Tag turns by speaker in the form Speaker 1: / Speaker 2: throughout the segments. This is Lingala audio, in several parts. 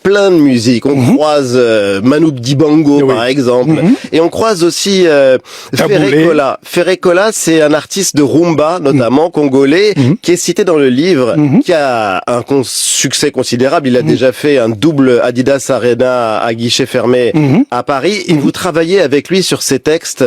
Speaker 1: plein de musiques. On croise Manu Dibango, par exemple, et on croise aussi Ferré Cola. Ferré Cola, c'est un artiste de rumba, notamment congolais, qui est cité dans le livre, qui a un succès considérable. Il a déjà fait un double Adidas Arena à guichet fermé à Paris. Et vous travaillez avec lui sur ses textes.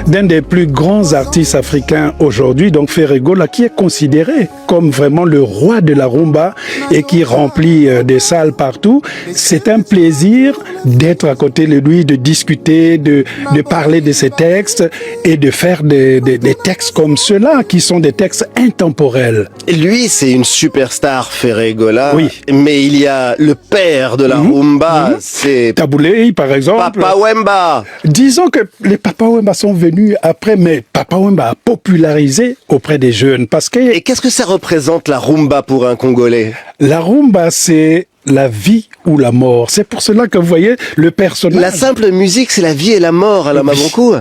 Speaker 2: D'un des plus grands artistes africains aujourd'hui, donc Ferré Cola, qui est considéré comme vraiment le roi de la rumba et qui remplit des salles partout. C'est un plaisir d'être à côté de lui, de discuter, de parler de ses textes et de faire des textes comme ceux-là, qui sont des textes intemporels.
Speaker 1: Lui, c'est une superstar, Ferré Cola.
Speaker 2: Oui.
Speaker 1: Mais il y a le père de la rumba, c'est
Speaker 2: Taboulé, par exemple.
Speaker 1: Papa Wemba.
Speaker 2: Disons que les Papa Wemba sont venus après, mais Papa Wemba a popularisé auprès des jeunes. Parce que...
Speaker 1: Et qu'est-ce que ça représente, la rumba, pour un Congolais?
Speaker 2: La rumba, c'est la vie ou la mort. C'est pour cela que vous voyez le personnage...
Speaker 1: La simple musique, c'est la vie et la mort à la Mabankou.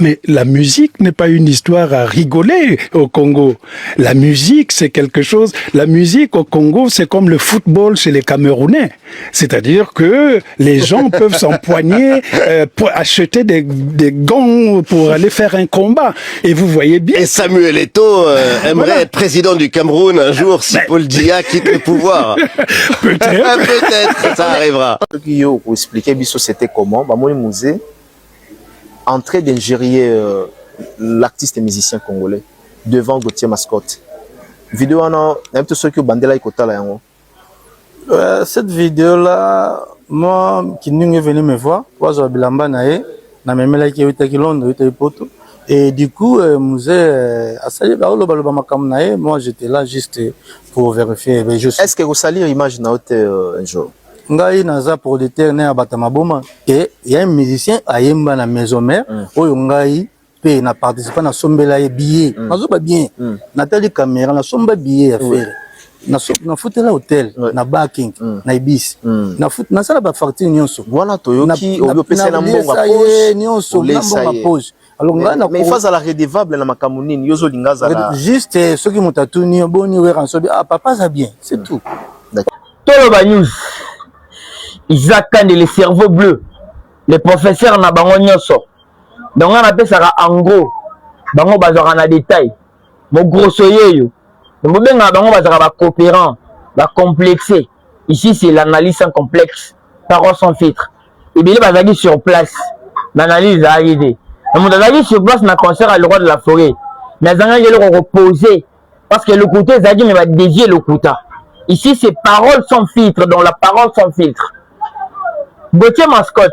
Speaker 2: Mais la musique n'est pas une histoire à rigoler au Congo. La musique, c'est quelque chose... La musique au Congo, c'est comme le football chez les Camerounais. C'est-à-dire que les gens peuvent s'empoigner pour acheter des gants pour aller faire un combat. Et vous voyez bien...
Speaker 1: Et Samuel Eto'o aimerait être président du Cameroun un jour si Paul Biya quitte le pouvoir.
Speaker 2: Peut-être.
Speaker 1: Peut-être, ça arrivera.
Speaker 3: Pour expliquer c'était comment, moi, musée en train d'ingérer l'artiste et musicien congolais devant Gauthier Mascotte. Vidéo
Speaker 4: cette vidéo là, moi qui est venu me voir, et du coup moi j'étais là juste pour vérifier.
Speaker 3: Est-ce que vous saluez l'image un jour?
Speaker 4: Ngai naza producteur na batamaboma et il y a un musicien ayemba na maison mère oyo ngai pe na participer na sombela ye billet nazoba bien na tali caméra na somba billet à faire na foutela hôtel na backing na ibis na foot na sala ba facture nyonso
Speaker 3: voilà toyoki oyo pesa na mbonga pose
Speaker 4: nyonso na mbonga pose alors ngai na
Speaker 3: mais phase à la redevable na makamunini yozo lingaza la
Speaker 4: juste ce qui mutatuni boni we ransobi ah papa ça bien c'est tout.
Speaker 5: Toloba news Isaac les cerveaux bleus, les professeurs na bango nyonso. Donc on appelle ça en gros, bango bazara na détail. Mo grosso yeyo. Mo benga bango bazara ba coopérant, ba complexé. Ici c'est l'analyse sans complexe, parole sans filtre. Et bien les bazaki sur place, l'analyse a aidé. Mo bazaki sur place na concert à le roi de la forêt. Mais zanga yelo reposer parce que le côté zaki mais va dévier le côté. Ici c'est parole sans filtre, donc la parole sans filtre. Gauthier Mascotte,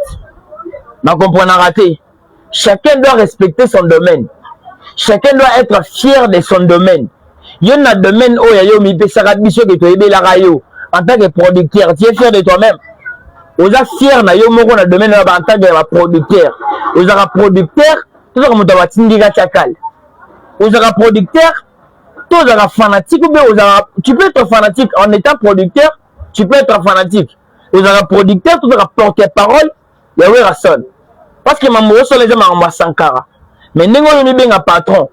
Speaker 5: ma comprendre raté. Chacun doit respecter son domaine. Chacun doit être fier de son domaine. Il y a un domaine où il y a un sarabisio que tu es la rayo. En tant que producteur, tu es fier de toi-même. Vous êtes fier na yo moko na domaine en tant que producteur. Vous êtes producteur, tout ça comme tu vas t'indiquer chakal. Vous êtes producteur, tout ça fanatique ou bien tu peux être fanatique en étant producteur, tu peux être fanatique. Vous êtes producteur, tout ça porte-parole, il y a personne. Parce que maman sur les gens à Sankara. Mais nous on est un patron.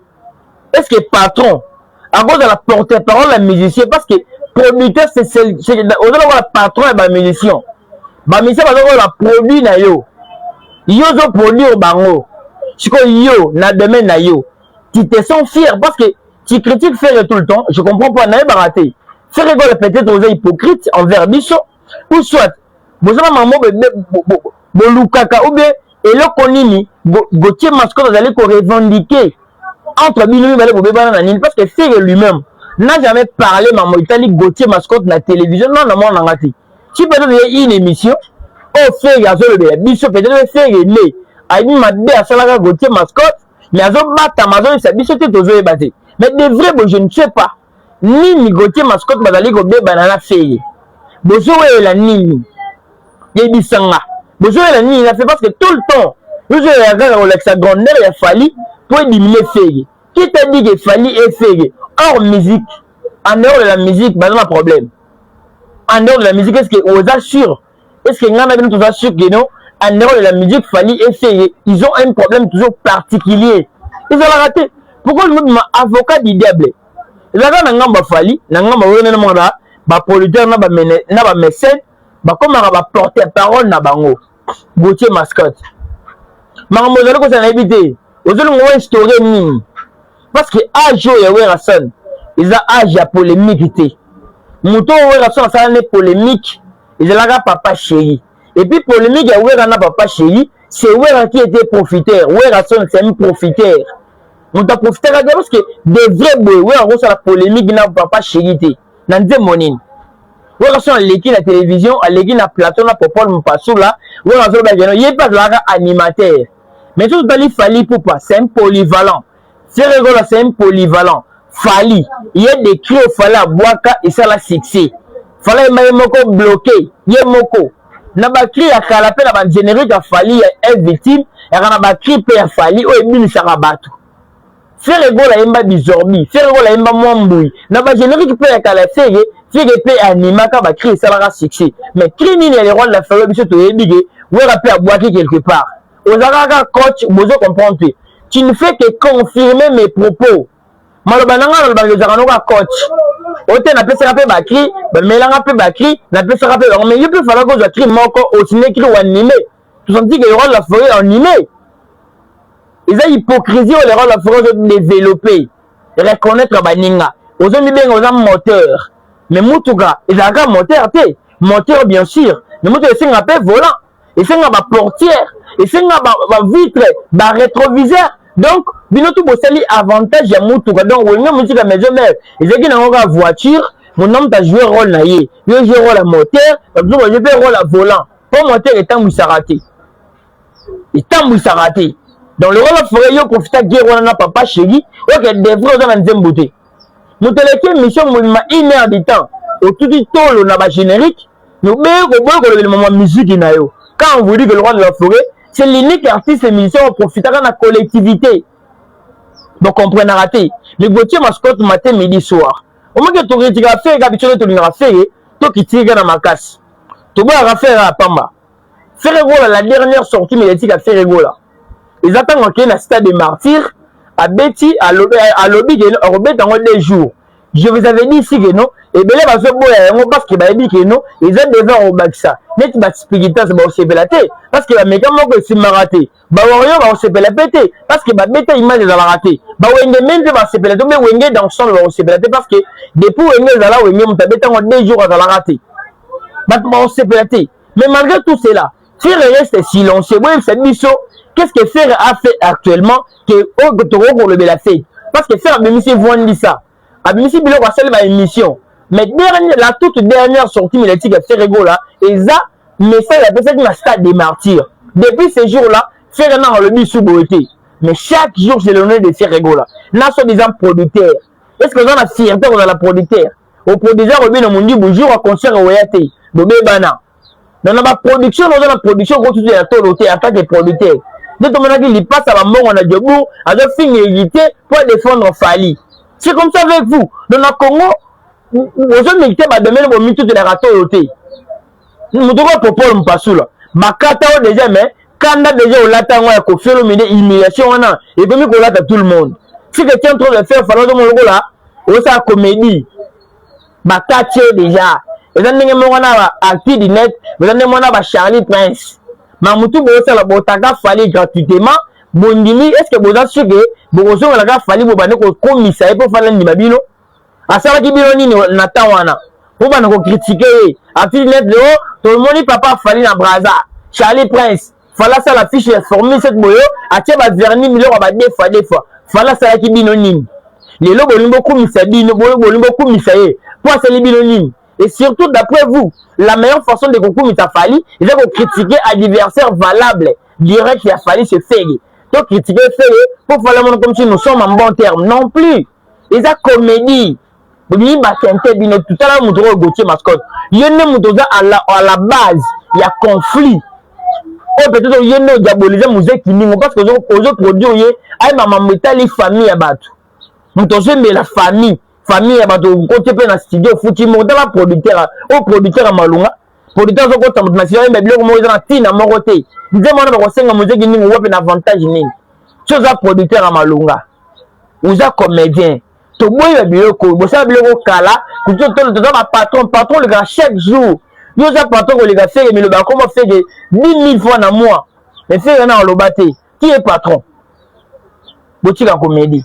Speaker 5: Est-ce que patron à cause de la porte-parole la musicien parce que producteur c'est au-delà de la patron et la musicien. Ba musicien va la produit na yo. Yo zo produit au bango. Si ko yo na domaine na yo. Tu te sens fier parce que tu critiques faire tout le temps, je comprends pas na baraté. Faire rigole peut-être aux hypocrites envers Bisso ou soit vous avez maman bolukaka ou bien et le konini Gauthier Mascotte vous allez revendiquer entre Bilou et parce que c'est lui-même n'a jamais parlé maman italique Gauthier Mascotte na télévision non non non ngati si peut-être il y a une émission au fait il y a le Bisso peut-être faire les aïe madé à salaga Gauthier Mascotte mais azo bata mazo ça Bisso te tozo ebate mais de vrai je ne sais pas ni Gauthier Mascotte bazali ko be banana fait bozo la nini yebisanga bozo la nini il a fait parce que tout le temps bozo la grande sa grandeur il a fallu pour diminuer Fege qui t'a dit qu'il fallait Fege hors musique en dehors de la musique pas un problème en dehors de la musique est-ce que vous assure est-ce que ngana bien tout assure que non en dehors de la musique fallait Fege ils ont un problème toujours particulier ils ont raté pourquoi je me avocat du diable les gars n'ont pas fallu n'ont pas ba producteur na ba mécène bakomaka baporter parole na bango Gauthier Mascotte makambo ozali kozala nayebi te ozolinga oinstaurer nini parce que age oyo ya Werason eza age ya polémique te moto oyo Werason asala ne polémique ezalaka papa chéri et puis polémique ya Wera na papa chéri c'est Wera qui était profiteur Werason c'est un profiteur moto aprofitaka te parce que de vrai boye Wera kosala polémique na papa chéri te na nzembo nini Werason aleki na télévision aleki na plateau na Popol Mpasula Werason bakeno ye pas azalaka animateur mais tout tali Fally Ipupa c'est un polyvalent Ferregola c'est un polyvalent Fally il y a des cris au Fally à Bouaka et ça la succès Fally maye moko bloqué ye moko na ba cri ya kala pe na ba générique ya Fally est victime et na ba cri pe ya Fally o ebinisaka bato Ferregola yemba bizorbi Ferregola yemba mwambui na ba générique pe ya kala fege fege pe animaka ba cri ça la succès mais cri nini ya les rois de la Ferregola biso to yebige wera pe à Bouaka quelque part Ozaka coach bozo comprendre tu ne fais que confirmer mes propos maloba nanga maloba ozaka noka coach ote na pesa pe bakri ba melanga pe bakri na pesa pe ba mais il peut falloir que je crie moko au ciné cri ou animé tu sens que les rôles de la forêt animé ils ont hypocrisie les rôles de la forêt de développer reconnaître baninga ozo mi benga oza moteur mais mutuka ezaka moteur te moteur bien sûr mais moteur singa pe volant et singa ba portière et singa ba vitre ba rétroviseur donc binotu bosali avantage ya mutuka donc wenga mutuka maison mère ezaki na ngoka voiture mon homme t'a joué rôle na ye yo joué rôle à moteur donc je peux rôle à volant pour moteur est en raté donc le rôle forêt yo profita guerre na papa chéri ok devrait dans nzembote muteleke mission moulima 1 heure de temps au tout tolo na ba générique nous beko le moment musique na yo quand on vous dit que le roi de la forêt c'est l'unique artiste et musicien qui profite de la collectivité. Donc, on prend raté. Mais Gauthier Mascotte, matin, midi, soir. Au moins que tu critiques à faire, tu as fait, tu critiques dans ma casse. Tu vas faire à Pamba. Ferregola, la dernière sortie médiatique à Ferregola. Ils attendent qu'il y ait un stade de martyrs à Betty, à Lobby, à Robert dans des jours. Je vous avais dit ici que non, et bien là, parce que bah dit que non, ils ont devant au Baxa. Net bah spirituel c'est bah aussi belaté parce que bah mécaniquement que c'est maraté. Bah warrior bah aussi belaté parce que bah bête image de la raté. Bah wenge même bah c'est belaté mais wenge dans son bah aussi belaté parce que depuis wenge là wenge mon tabette en 2 jours à la raté. Bah aussi belaté. Mais malgré tout cela, Ferre reste silencieux. Oui, c'est biso. Qu'est-ce que Ferre a fait actuellement que au Toro pour le belaté? Parce que Ferre a mis voit ça. Abimisi biloko asali ba émission mais la toute dernière sortie médiatique à Ferregola et ça message la personne qui stade des martyrs depuis ces jours-là Ferre na le bisu boité mais chaque jour c'est le nom de Ferregola na so des producteurs est-ce que on a fierté dans la producteur au producteur au bien mundi bonjour à concert oyate bobé bana dans la production dans la production ko tout la toloté en tant que producteur de ton mona qui passe à la mort on a debout à de fin éviter pour défendre Fally. C'est comme ça avec vous. Dans le Congo, vous avez milité ma domaine pour mettre toutes les râteaux au thé. Nous devons Popol Mpasula. Ma carte déjà, mais quand on a déjà au latin, on a fait l'humiliation, et puis on a tout le monde. Si quelqu'un est en train de faire, il faut que mon là, on a comédie. Ma carte déjà. Vous avez actif du net, vous avez Charlie Prince. Ma moutou, vous avez la botaka Fally gratuitement. Bondimi, est-ce que vous avez su que vous avez fallu vous banner comme commissaire pour faire l'animabino? À ça, qui bino ni natawana. Vous banner critiquer. À fil net de haut, tout le monde papa Fally na Braza. Charlie Prince. Falla ça la fiche formée cette boyo. À tiens va verni million à des fois. Falla ça qui bino ni. Les lobes ont beaucoup commissaire bino, beaucoup commissaire. Pour c'est les bino ni. Et surtout d'après vous, la meilleure façon de concours Mita Fally, c'est de critiquer adversaire valable. Direct qu'il a fallu se faire. Donc critiquer pour faire le comme si nous sommes en bon terme. Non plus. Ils ont comédie. Vous dites, bah, c'est un peu tout à l'heure, nous devons Gauthier Mascotte. Il y a à la base, il y a conflit. Oh, peut-être qu'il y a une diabolisation, musique qui nous parce que les autres produits, il y a maman métallique famille à battre. Nous devons mais la famille à battre. Côté dans le studio, foutu, dans la producteur, au producteur à Malunga. Producteur, au côté de la situation, mais bien, moi, ils ont un mon côté. Disons, moi, je sais que musique qui nous un avantage. Chose à producteur à Malunga. Vous êtes comédien. Tout le monde est bien, vous savez, le kala, vous êtes patron, le gars, chaque jour. yo za patron ko les gars fait mais le ba comment fait de 10 000 fois dans mois mais fait na lobaté qui est patron botika comédie